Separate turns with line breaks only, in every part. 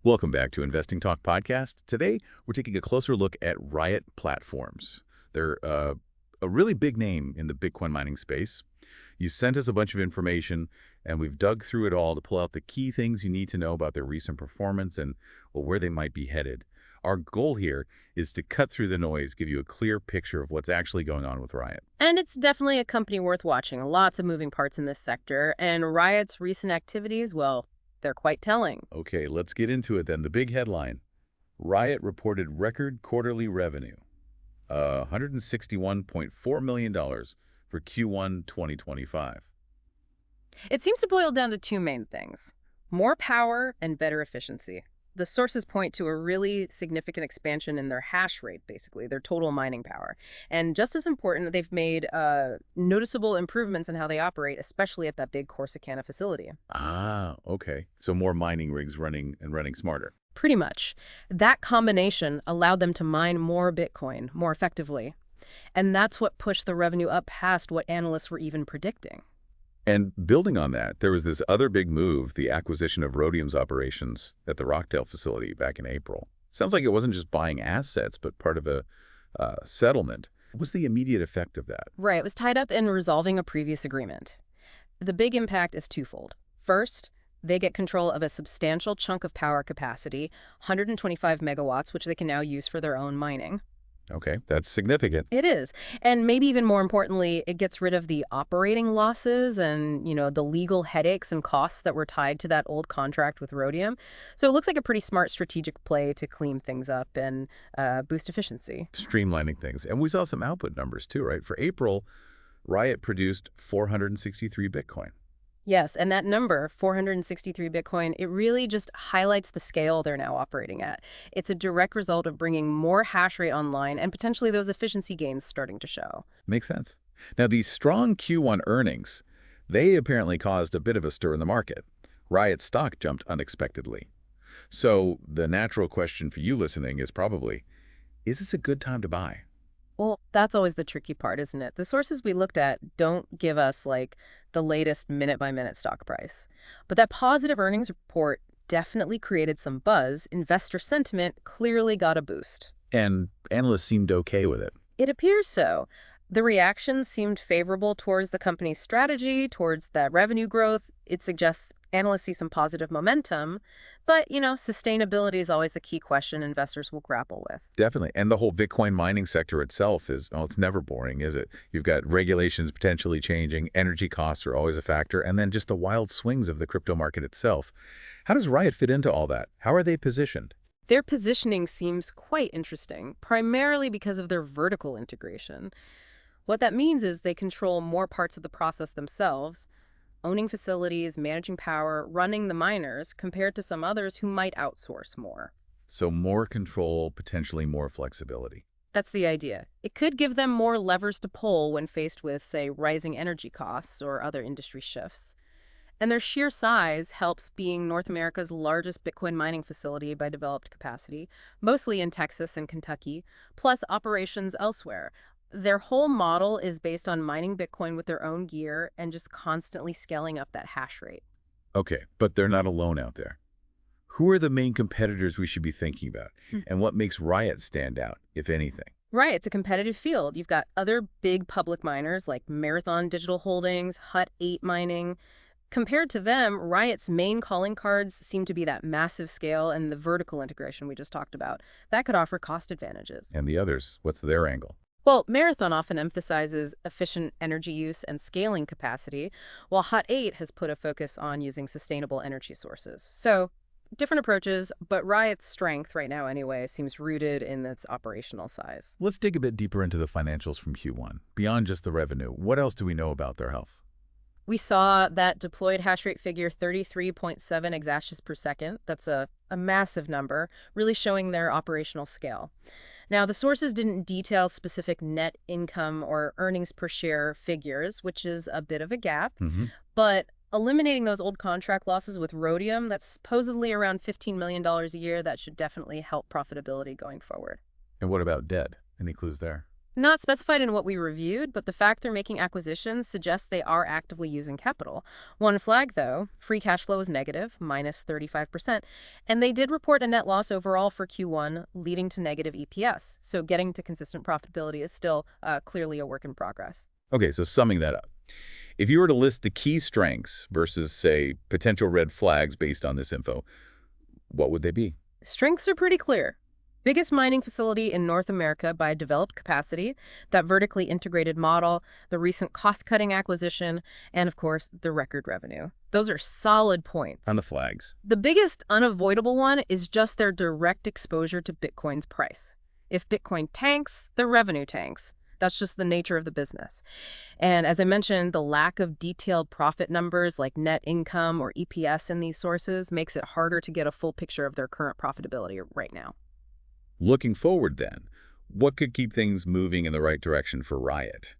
Welcome back to Investing Talk Podcast. Today, we're taking a closer look at Riot platforms. They're a really big name in the Bitcoin mining space. You sent us a bunch of information, and we've dug through it all to pull out the key things you need to know about their recent performance and where they might be headed. Our goal here is to cut through the noise, give you a clear picture of what's actually going on with Riot.
And it's definitely a company worth watching. Lots of moving parts in this sector, and Riot's recent activities, well, they're quite telling.
Okay, let's get into it then. The big headline: Riot reported record quarterly revenue, $161.4 million for Q1 2025.
It seems to boil down to two main things: more power and better efficiency. The sources point to a really significant expansion in their hash rate, basically, their total mining power. And just as important, they've made noticeable improvements in how they operate, especially at that big Corsicana facility.
Ah, okay. So more mining rigs running smarter.
Pretty much. That combination allowed them to mine more Bitcoin more effectively. And that's what pushed the revenue up past what analysts were even predicting.
And building on that, there was this other big move, the acquisition of Rhodium's operations at the Rockdale facility back in April. Sounds like it wasn't just buying assets, but part of a settlement. What was the immediate effect of that?
Right, it was tied up in resolving a previous agreement. The big impact is twofold. First, they get control of a substantial chunk of power capacity, 125 megawatts, which they can now use for their own mining.
Okay, that's significant.
It is. And maybe even more importantly, it gets rid of the operating losses and, the legal headaches and costs that were tied to that old contract with Rhodium. So it looks like a pretty smart strategic play to clean things up and boost efficiency.
Streamlining things. And we saw some output numbers too, right? For April, Riot produced 463 Bitcoin.
Yes, and that number, 463 Bitcoin, it really just highlights the scale they're now operating at. It's a direct result of bringing more hash rate online and potentially those efficiency gains starting to show.
Makes sense. Now, these strong Q1 earnings, they apparently caused a bit of a stir in the market. Riot stock jumped unexpectedly. So the natural question for you listening is probably, is this a good time to buy?
Well, that's always the tricky part, isn't it? The sources we looked at don't give us, the latest minute-by-minute stock price. But that positive earnings report definitely created some buzz. Investor sentiment clearly got a boost.
And analysts seemed okay with it.
It appears so. The reactions seemed favorable towards the company's strategy, towards that revenue growth. It suggests analysts see some positive momentum. But, sustainability is always the key question investors will grapple with.
Definitely. And the whole Bitcoin mining sector itself it's never boring, is it? You've got regulations potentially changing, energy costs are always a factor, and then just the wild swings of the crypto market itself. How does Riot fit into all that? How are they positioned?
Their positioning seems quite interesting, primarily because of their vertical integration. What that means is they control more parts of the process themselves, owning facilities, managing power, running the miners, compared to some others who might outsource more.
So more control, potentially more flexibility.
That's the idea. It could give them more levers to pull when faced with, say, rising energy costs or other industry shifts. And their sheer size helps being North America's largest Bitcoin mining facility by developed capacity, mostly in Texas and Kentucky, plus operations elsewhere. Their whole model is based on mining Bitcoin with their own gear and just constantly scaling up that hash rate.
Okay, but they're not alone out there. Who are the main competitors we should be thinking about? And what makes Riot stand out, if anything?
Right, it's a competitive field. You've got other big public miners like Marathon Digital Holdings, Hut 8 Mining. Compared to them, Riot's main calling cards seem to be that massive scale and the vertical integration we just talked about. That could offer cost advantages.
And the others, what's their angle?
Well, Marathon often emphasizes efficient energy use and scaling capacity, while Hut 8 has put a focus on using sustainable energy sources. So, different approaches, but Riot's strength right now anyway seems rooted in its operational size.
Let's dig a bit deeper into the financials from Q1. Beyond just the revenue, what else do we know about their health?
We saw that deployed hash rate figure 33.7 exahashes per second. That's a massive number, really showing their operational scale. Now, the sources didn't detail specific net income or earnings per share figures, which is a bit of a gap, but eliminating those old contract losses with Rhodium, that's supposedly around $15 million a year, that should definitely help profitability going forward.
And what about debt? Any clues there?
Not specified in what we reviewed, but the fact they're making acquisitions suggests they are actively using capital. One flag, though, free cash flow is negative, minus 35%, and they did report a net loss overall for Q1, leading to negative EPS. So getting to consistent profitability is still clearly a work in progress.
Okay, so summing that up. If you were to list the key strengths versus, say, potential red flags based on this info, what would they be?
Strengths are pretty clear. Biggest mining facility in North America by developed capacity, that vertically integrated model, the recent cost-cutting acquisition, and of course, the record revenue. Those are solid points.
On the flags.
The biggest unavoidable one is just their direct exposure to Bitcoin's price. If Bitcoin tanks, the revenue tanks. That's just the nature of the business. And as I mentioned, the lack of detailed profit numbers like net income or EPS in these sources makes it harder to get a full picture of their current profitability right now.
Looking forward then, what could keep things moving in the right direction for Riot?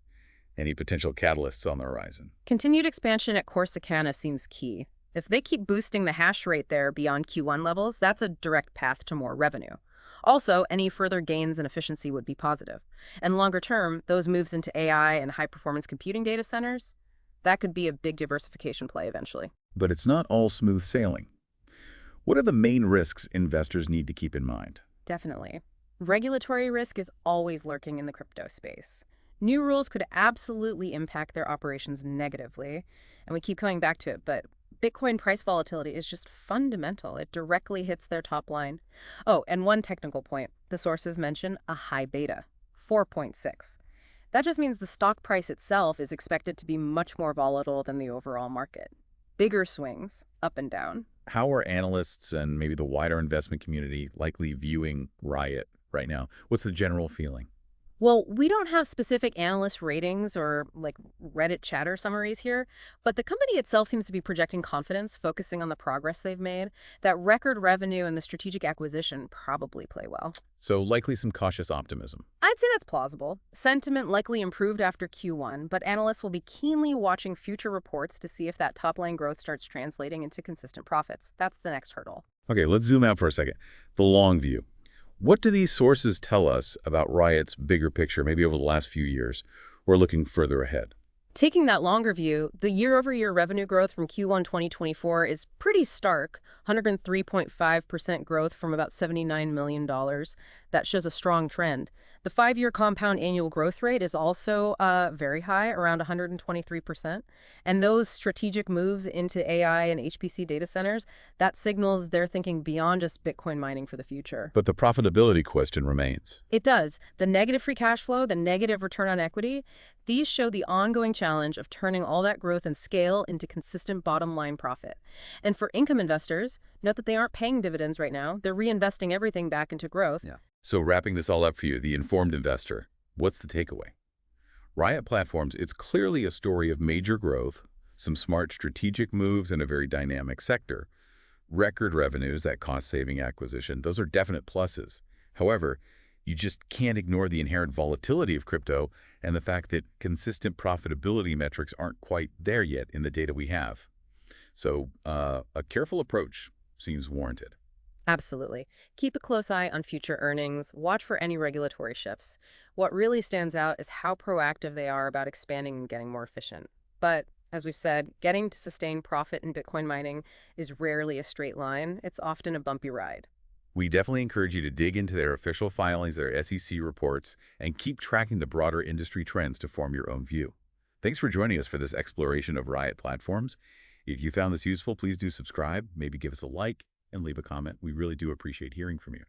Any potential catalysts on the horizon?
Continued expansion at Corsicana seems key. If they keep boosting the hash rate there beyond Q1 levels, that's a direct path to more revenue. Also, any further gains in efficiency would be positive. And longer term, those moves into AI and high-performance computing data centers, that could be a big diversification play eventually.
But it's not all smooth sailing. What are the main risks investors need to keep in mind?
Definitely. Regulatory risk is always lurking in the crypto space. New rules could absolutely impact their operations negatively, and we keep coming back to it, but Bitcoin price volatility is just fundamental. It directly hits their top line. Oh, and one technical point. The sources mention a high beta, 4.6. That just means the stock price itself is expected to be much more volatile than the overall market. Bigger swings, up and down.
How are analysts and maybe the wider investment community likely viewing Riot right now? What's the general feeling?
Well, we don't have specific analyst ratings or like Reddit chatter summaries here, but the company itself seems to be projecting confidence, focusing on the progress they've made. That record revenue and the strategic acquisition probably play well.
So likely some cautious optimism.
I'd say that's plausible. Sentiment likely improved after Q1, but analysts will be keenly watching future reports to see if that top-line growth starts translating into consistent profits. That's the next hurdle.
Okay, let's zoom out for a second. The long view. What do these sources tell us about Riot's bigger picture, maybe over the last few years? We're looking further ahead.
Taking that longer view, the year-over-year revenue growth from Q1 2024 is pretty stark, 103.5% growth from about $79 million. That shows a strong trend. The 5-year compound annual growth rate is also very high, around 123%. And those strategic moves into AI and HPC data centers, that signals they're thinking beyond just Bitcoin mining for the future.
But the profitability question remains.
It does. The negative free cash flow, the negative return on equity, these show the ongoing challenge of turning all that growth and scale into consistent bottom line profit. And for income investors, note that they aren't paying dividends right now. They're reinvesting everything back into growth.
Yeah. So wrapping this all up for you, the informed investor, what's the takeaway? Riot Platforms, it's clearly a story of major growth, some smart strategic moves in a very dynamic sector. Record revenues, that cost-saving acquisition, those are definite pluses. However, you just can't ignore the inherent volatility of crypto and the fact that consistent profitability metrics aren't quite there yet in the data we have. So a careful approach seems warranted.
Absolutely. Keep a close eye on future earnings. Watch for any regulatory shifts. What really stands out is how proactive they are about expanding and getting more efficient. But as we've said, getting to sustained profit in Bitcoin mining is rarely a straight line. It's often a bumpy ride.
We definitely encourage you to dig into their official filings, their SEC reports, and keep tracking the broader industry trends to form your own view. Thanks for joining us for this exploration of Riot Platforms. If you found this useful, please do subscribe, maybe give us a like, and leave a comment. We really do appreciate hearing from you.